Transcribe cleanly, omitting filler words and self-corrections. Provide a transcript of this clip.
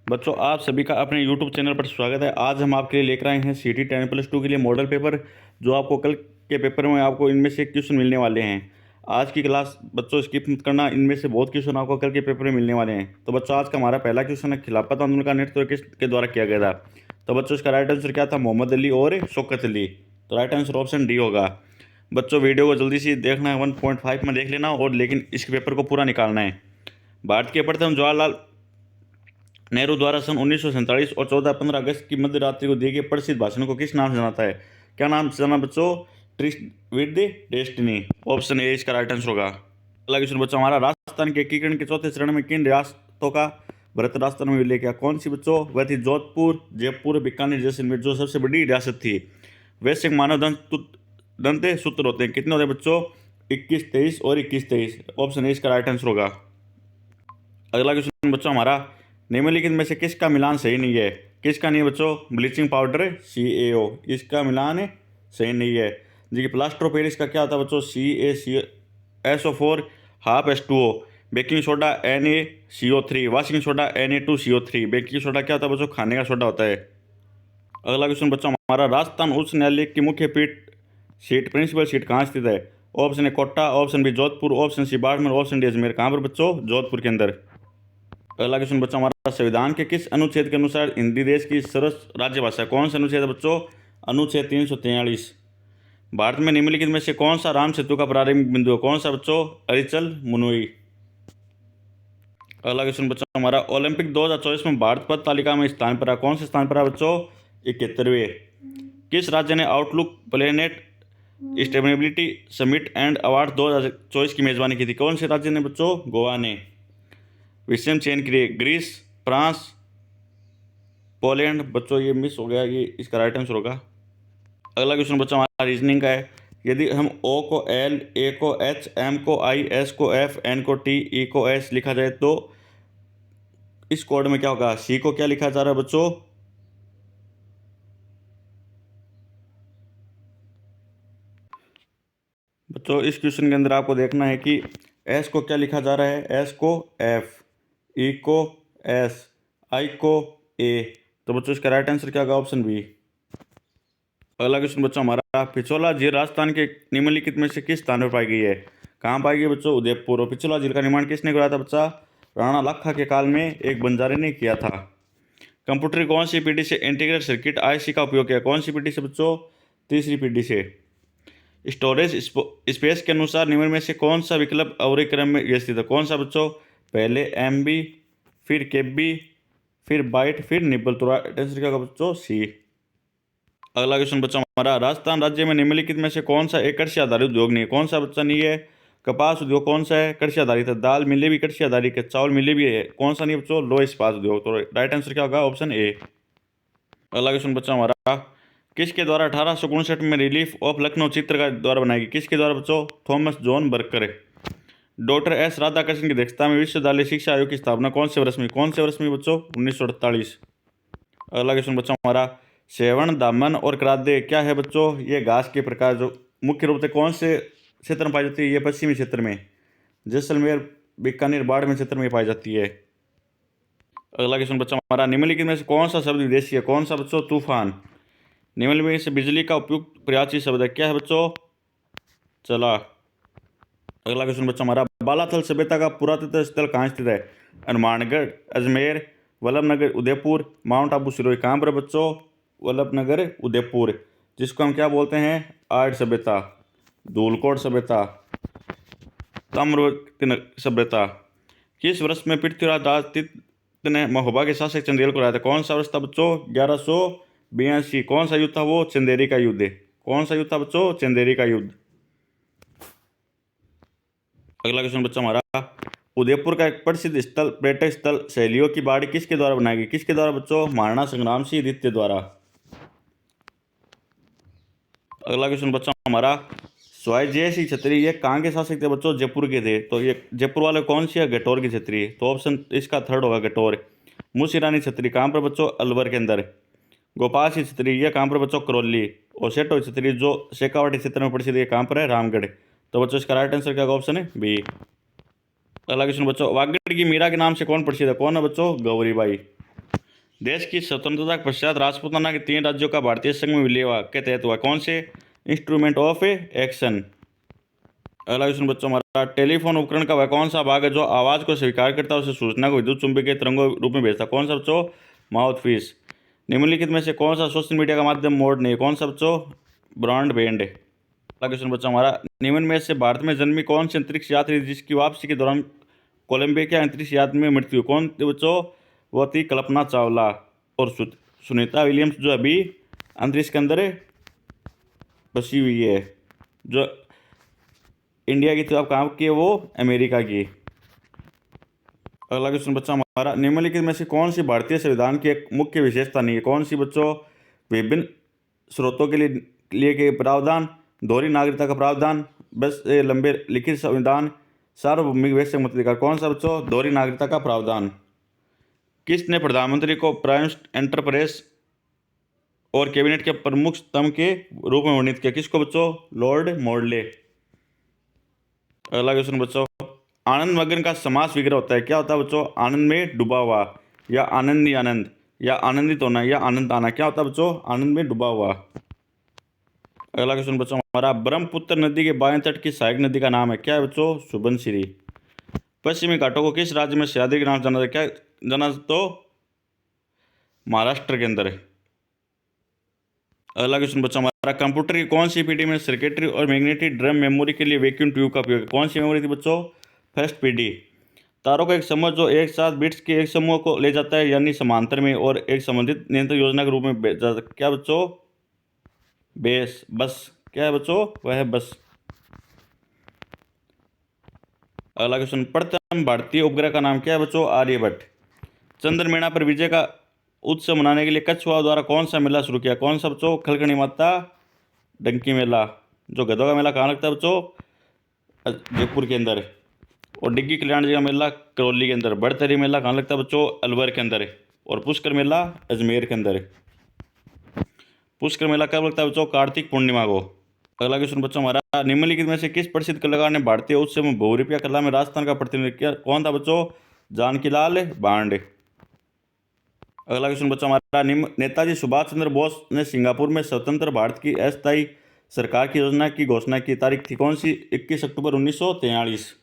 बच्चों, आप सभी का अपने YouTube चैनल पर स्वागत है। आज हम आपके लिए लेकर आए हैं CT 10+2 के लिए मॉडल पेपर, जो आपको कल के पेपर में आपको इनमें से क्वेश्चन मिलने वाले हैं। आज की क्लास बच्चों स्किप मत करना, इनमें से बहुत क्वेश्चन आपको कल के पेपर में मिलने वाले हैं। तो बच्चों, आज का हमारा पहला क्वेश्चन है, खिलाफत आंदोलन का नेतृत्व किसके द्वारा किया गया था? तो बच्चों, इसका राइट आंसर क्या था? मोहम्मद अली और शौकत अली। तो राइट आंसर ऑप्शन डी होगा। बच्चों, वीडियो को जल्दी से देखना है, 1.5 में देख लेना, और लेकिन इस पेपर को पूरा निकालना है। भारत के प्रथम जवाहरलाल नेहरू द्वारा सन 1947 और 14-15 अगस्त की मध्य रात्रि को दिए गए प्रसिद्ध भाषण को किस नाम से जाना है? क्या नाम से जाना बच्चों? Tourist with the destiny. Option A इसका राइट आंसर होगा। अगला क्वेश्चन बच्चों हमारा, राजस्थान के एकीकरण के चौथे चरण में किन रियासतों का भारत राजस्थान में विलय किया? कौन सी बच्चों? वह थी जोधपुर, जयपुर, बीकानेर, जैसलमेर, जो सबसे बड़ी रियासत थी। वैश्विक मानव दंत सूत्र होते हैं, कितने होते हैं बच्चों? 21, 23 और 21, 23। ऑप्शन ए इसका राइट आंसर होगा। अगला क्वेश्चन बच्चों हमारा, निम्नलिखित में से किसका मिलान सही नहीं है? किसका नहीं है बच्चों? ब्लीचिंग पाउडर CaO, इसका मिलान सही नहीं है। देखिए, प्लास्टर ऑफ पेरिस का क्या होता है बच्चों? CaSO4 half H2O। Baking soda NaCO3, washing soda Na2CO3। Baking soda क्या होता है बच्चों? खाने का सोडा होता है। अगला क्वेश्चन बच्चों हमारा, राजस्थान उच्च न्यायालय की मुख्य पीठ सीट, प्रिंसिपल सीट कहाँ स्थित है? Option A Kota, option B Jodhpur, option C Barmer, option D Ajmer. कहाँ पर बच्चों? जोधपुर के अंदर। अगला क्वेश्चन बच्चों हमारा, संविधान के किस अनुच्छेद के अनुसार हिंदी देश की सर्वोच्च राज्यभाषा है? कौन सा अनुच्छेद है बच्चों? अनुच्छेद 343। भारत में निम्नलिखित में से कौन सा राम सेतु का प्रारंभिक बिंदु है? कौन सा बच्चों? अरिचल मुनोई। अगला क्वेश्चन बच्चों हमारा, ओलंपिक 2024 में भारत पद तालिका में स्थान पर है? कौन से स्थान पर है बच्चों? 71वें। किस राज्य ने outlook planet stability summit and award 2024 की मेजबानी की थी? कौन से राज्य ने बच्चों? गोवा ने। विषम चयन क्रिया, ग्रीस, फ्रांस, पोलैंड। बच्चों ये मिस हो गया, ये इसका राइट आंसर होगा। अगला क्वेश्चन बच्चों हमारा रीजनिंग का है। यदि हम O को L, A को H, M को I, S को F, N को T, E को S लिखा जाए तो इस कोड में क्या होगा? C को क्या लिखा जा रहा है बच्चों? बच्चों इस क्वेश्चन के अंदर आपको देखना है कि S को क्या लिखा जा रहा है? S को F, E को S, I को A। तो बच्चों इसका राइट आंसर क्या होगा? Option B. अगला क्वेश्चन बच्चों हमारा, पिछोला झील राजस्थान के निम्नलिखित में से किस स्थान पर पाई गई है? कहाँ पाई गई बच्चों? उदयपुर। और पिछोला झील का निर्माण किसने कराया था बच्चा? राणा लखा के काल में एक बंजारे ने किया था। कंप्यूटर कौन सी पीढ़ी से इंटीग्रेटेड सर्किट IC का उपयोग किया? कौन सी पीढ़ी से बच्चों? तीसरी पीढ़ी से। स्टोरेज स्पेस के अनुसार निम्न में से कौन सा विकल्प अवरोही क्रम में व्यवस्थित है? कौन सा बच्चों? पहले MB, फिर KB, फिर बाइट, फिर निबल। तो राइट आंसर क्या होगा बच्चों? C। अगला क्वेश्चन बच्चा हमारा, राजस्थान राज्य में निम्नलिखित में से कौन सा एक कृषि आधारित उद्योग नहीं है? कौन सा बच्चा नहीं है? कपास उद्योग कौन सा है? कृषि आधारित है। दाल मिलें भी कृषि आधारित है। चावल मिलें भी है। कौन सा नहीं है बच्चों? लोह इस्पात उद्योग। तो राइट आंसर क्या होगा? Option A. अगला क्वेश्चन बच्चा हमारा, किसके द्वारा 1859 में रिलीफ ऑफ लखनऊ चित्र का द्वारा बनाई गई? किसके द्वारा बच्चों? थॉमस जॉन बर्कर। डॉक्टर S राधाकृष्णन की अध्यक्षता में विश्वविद्यालय शिक्षा आयोग की स्थापना कौन से वर्ष में? कौन से वर्ष में बच्चों? 1948। अगला क्वेश्चन बच्चा हमारा, सेवण, दामन और करादे क्या है बच्चों? ये घास के प्रकार जो मुख्य रूप से कौन से क्षेत्र में पाई जाती है? ये पश्चिमी क्षेत्र में, जैसलमेर, बीकानेर, बाड़मेर क्षेत्र में पाई जाती है। अगला क्वेश्चन बच्चा हमारा, निम्नलिखित में से कौन सा शब्द विदेशी है? कौन सा बच्चों? तूफान। निम्नलिखित में से बिजली का उपयुक्त प्रयासी शब्द है? क्या है बच्चों? चला। अगला क्वेश्चन बच्चा हमारा, बालाथल सभ्यता का पुरातत्व स्थल कहाँ स्थित है? हनुमानगढ़, अजमेर, वल्लभनगर, उदयपुर, माउंट आबू, सिरोही। कहाँ पर बच्चों? वल्लभनगर, उदयपुर। जिसको हम क्या बोलते हैं? आर्य सभ्यता, धूलकोट सभ्यता, ताम्रवती सभ्यता। किस वर्ष में पृथ्वीराज दासगुप्त ने महोबा के शासक चंदेल को हराया था? कौन सा वर्ष था बच्चों? 1182। कौन सा युद्ध था वो? चंदेरी का युद्ध। कौन सा युद्ध था बच्चों? चंदेरी का युद्ध। अगला क्वेश्चन बच्चा हमारा, उदयपुर का एक प्रसिद्ध स्थल, पर्यटक स्थल सहेलियों की बाड़ी किसके द्वारा बनाई गई? किसके द्वारा बच्चों? महाराणा संग्राम सिंह द्वितीय द्वारा। अगला क्वेश्चन बच्चा हमारा, स्वायजेय सिंह छत्री ये कहाँ के शासक थे बच्चों? जयपुर के थे। तो ये जयपुर वाले कौन सी है? गठौर की छत्री। तो ऑप्शन इसका थर्ड होगा, गठौर। मुशीरानी छत्री कहाँ पर बच्चों? अलवर के अंदर। गोपाल सिंह छत्री ये कहाँ पर बच्चों? करौली। और सेठो छत्री जो शेखावाटी क्षेत्र में प्रसिद्ध है, कहाँ पर है? रामगढ़। तो बच्चों इसका राइट आंसर क्या ऑप्शन है? बी। अगला क्वेश्चन बच्चों, वागड़ की मीरा के नाम से कौन प्रसिद्ध है? कौन है बच्चों? गौरीबाई। देश की स्वतंत्रता के पश्चात राजपूताना के 3 राज्यों का भारतीय संघ में विलय के तहत हुआ? कौन से? Instrument of action. अगला क्वेश्चन बच्चों हमारा, टेलीफोन उपकरण का वह कौन सा भाग है जो आवाज को स्वीकार करता है, उसे सूचना को विद्युत चुंबकीय तरंगों रूप में भेजता? कौन सा बच्चों? Mouthpiece. निम्नलिखित में से कौन सा सोशल मीडिया का माध्यम मोड नहीं? कौन सा बच्चों? ब्रॉडबैंड। अगला क्वेश्चन बच्चों हमारा, निम्न में से भारत में जन्मी कौन सी अंतरिक्ष यात्री जिसकी वापसी के दौरान कोलंबिया के अंतरिक्ष यात्री में मृत्यु? कौन थी बच्चों? वो थी कल्पना चावला। और सुनीता विलियम्स जो अभी अंतरिक्ष के अंदर बसी हुई है, जो इंडिया की थी, आप कहाँ की है? वो अमेरिका की। अगला क्वेश्चन बच्चा हमारा, निम्नलिखित में से कौन सी भारतीय संविधान की एक मुख्य विशेषता नहीं है? कौन सी बच्चों? विभिन्न स्रोतों के लिए के प्रावधान, दोहरी नागरिकता का प्रावधान, बस लंबे लिखित संविधान, सार्वभौमिक वैश्विक मताधिकार। कौन सा बच्चों? दोहरी नागरिकता का प्रावधान। किसने प्रधानमंत्री को प्राइम एंटरप्रेस और कैबिनेट के प्रमुख स्तंभ के रूप में वर्णित किया? किसको बच्चों? Lord Morley. अगला क्वेश्चन बच्चों, आनंद मग्न का समास विग्रह होता है, क्या होता है बच्चों? आनंद में डूबा हुआ, या आनंदी आनंद, या आनंदित होना, या आनंद आना। क्या होता है बच्चों? आनंद में डूबा हुआ। अगला क्वेश्चन बच्चों हमारा, ब्रह्मपुत्र नदी के बाएं तट की सहायक नदी का नाम है, क्या है बच्चों? सुबनसिरी। पश्चिमी घाटों को किस राज्य में सह्याद्री के नाम से जाना जाता है? क्या जाना? तो महाराष्ट्र के अंदर है। अगला क्वेश्चन बच्चा हमारा, कंप्यूटर की कौन सी पीढ़ी में सर्किटरी और मैग्नेटिक ड्रम मेमोरी के लिए वैक्यूम ट्यूब का उपयोग है? कौन सी मेमोरी थी बच्चों? फर्स्ट पीढ़ी। तारों का एक समूह जो एक साथ बिट्स के एक समूह को ले जाता है, यानी समांतर में, और एक संबंधित नियंत्रण योजना के रूप में भेजा जाता है, क्या बच्चों? बस। क्या है बच्चों? वह है बस। अगला क्वेश्चन, प्रथम भारतीय उपग्रह का नाम क्या है बच्चों? आर्यभट्ट। चंद्रमेना पर विजय का उत्सव मनाने के लिए कछुआ द्वारा कौन सा मेला शुरू किया? कौन सा बच्चों? खलकणी माता डंकी मेला। जो गधों का मेला कहाँ लगता है बच्चों? जयपुर के अंदर। और डिग्गी कल्याण जी का मेला करौली के अंदर। बड़तरी मेला कहाँ लगता है बच्चों? अलवर के अंदर। और पुष्कर मेला अजमेर के अंदर। पुष्कर मेला कब लगता है बच्चों? कार्तिक पूर्णिमा को। अगला क्वेश्चन बच्चों हमारा, निम्नलिखित में से किस प्रसिद्ध कलाकार ने भारतीय उत्सव में बहुरूपिया कला में राजस्थान का प्रतिनिधित्व किया? कौन था बच्चों? जानकीलाल बांड। अगला क्वेश्चन बच्चों हमारा, नेताजी सुभाष चंद्र बोस ने सिंगापुर में स्वतंत्र भारत की अस्थायी सरकार की योजना की घोषणा की तारीख थी? कौन सी? 21 अक्टूबर 1943।